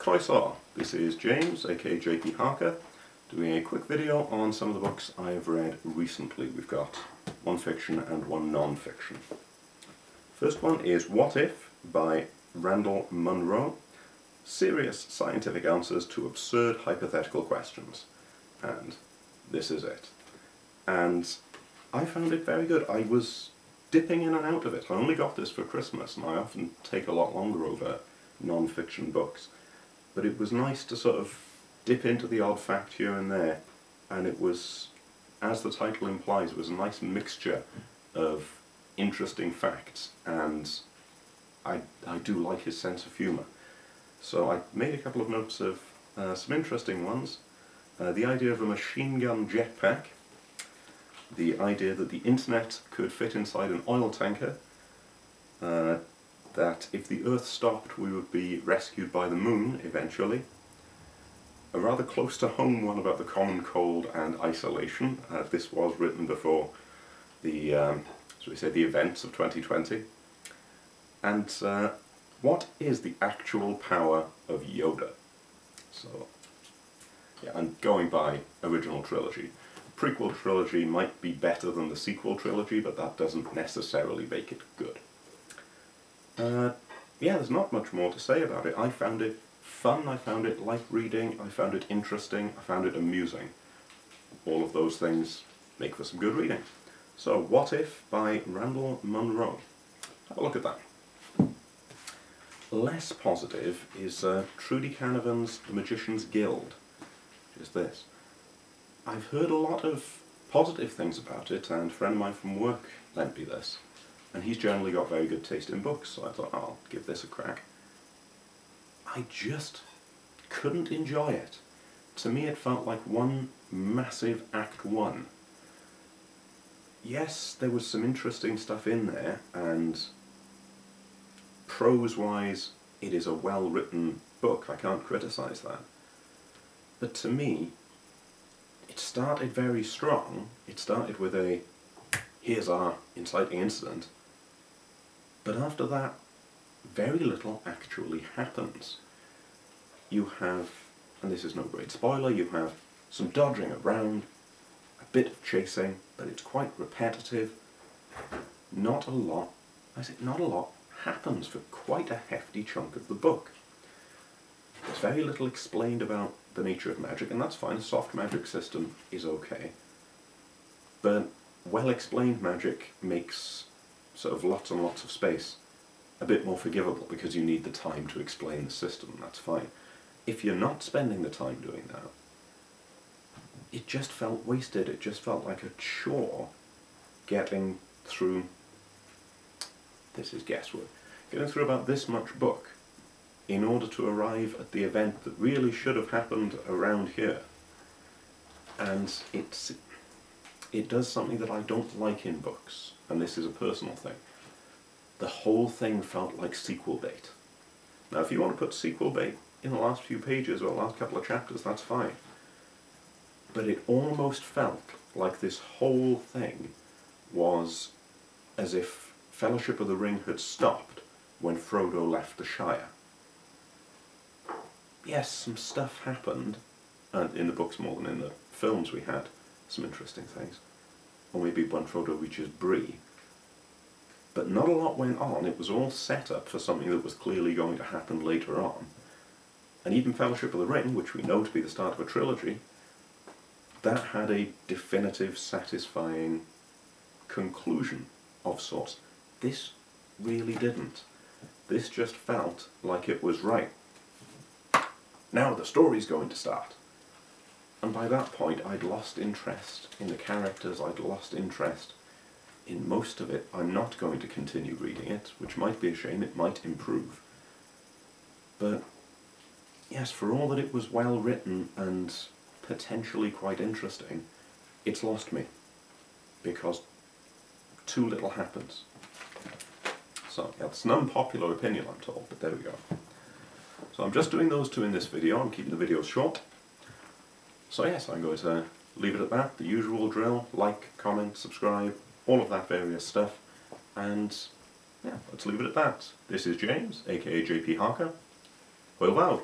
Croeso, this is James, aka JP Harker, doing a quick video on some of the books I have read recently. We've got one fiction and one non-fiction. First one is What If by Randall Munroe. Serious scientific answers to absurd hypothetical questions. And this is it. And I found it very good. I was dipping in and out of it. I only got this for Christmas, and I often take a lot longer over non-fiction books. But it was nice to sort of dip into the odd fact here and there, and it was, as the title implies, it was a nice mixture of interesting facts, and I do like his sense of humour. So I made a couple of notes of some interesting ones. The idea of a machine gun jetpack, the idea that the internet could fit inside an oil tanker, that if the Earth stopped we would be rescued by the moon eventually, a rather close to home one about the common cold and isolation. This was written before the, so we say, the events of 2020. And what is the actual power of Yoda? So, yeah, and going by original trilogy. Prequel trilogy might be better than the sequel trilogy, but that doesn't necessarily make it good. Yeah, there's not much more to say about it. I found it fun, I found it light reading, I found it interesting, I found it amusing. All of those things make for some good reading. So, What If by Randall Munroe. Have a look at that. Less positive is Trudy Canavan's The Magician's Guild, which is this. I've heard a lot of positive things about it, and a friend of mine from work lent me this. And he's generally got very good taste in books, so I thought, I'll give this a crack. I just couldn't enjoy it. To me it felt like one massive Act 1. Yes, there was some interesting stuff in there, and prose-wise it is a well-written book, I can't criticise that. But to me, it started very strong. It started with a, here's our inciting incident, but after that, very little actually happens. You have, and this is no great spoiler, you have some dodging around, a bit of chasing, but it's quite repetitive. Not a lot happens for quite a hefty chunk of the book. There's very little explained about the nature of magic, and that's fine. A soft magic system is okay. But well-explained magic makes sort of lots and lots of space a bit more forgivable, because you need the time to explain the system, and that's fine. If you're not spending the time doing that, it just felt wasted. It just felt like a chore getting through, this is guesswork, getting through about this much book in order to arrive at the event that really should have happened around here. And it does something that I don't like in books, and this is a personal thing. The whole thing felt like sequel bait. Now if you want to put sequel bait in the last few pages or the last couple of chapters, that's fine. But it almost felt like this whole thing was as if Fellowship of the Ring had stopped when Frodo left the Shire. Yes, some stuff happened, and in the books more than in the films we had some interesting things. Or maybe when Frodo reaches Bree. But not a lot went on. It was all set up for something that was clearly going to happen later on. And even Fellowship of the Ring, which we know to be the start of a trilogy, that had a definitive, satisfying conclusion of sorts. This really didn't. This just felt like it was right. Now the story's going to start. And by that point I'd lost interest in the characters, I'd lost interest in most of it. I'm not going to continue reading it, which might be a shame, it might improve. But yes, for all that it was well written and potentially quite interesting, it's lost me, because too little happens. So yeah, it's an unpopular opinion, I'm told, but there we go. So I'm just doing those two in this video. I'm keeping the videos short. So yes, I'm going to leave it at that. The usual drill: like, comment, subscribe, all of that various stuff. And yeah, let's leave it at that. This is James, aka JP Harker. Hwyl fawr.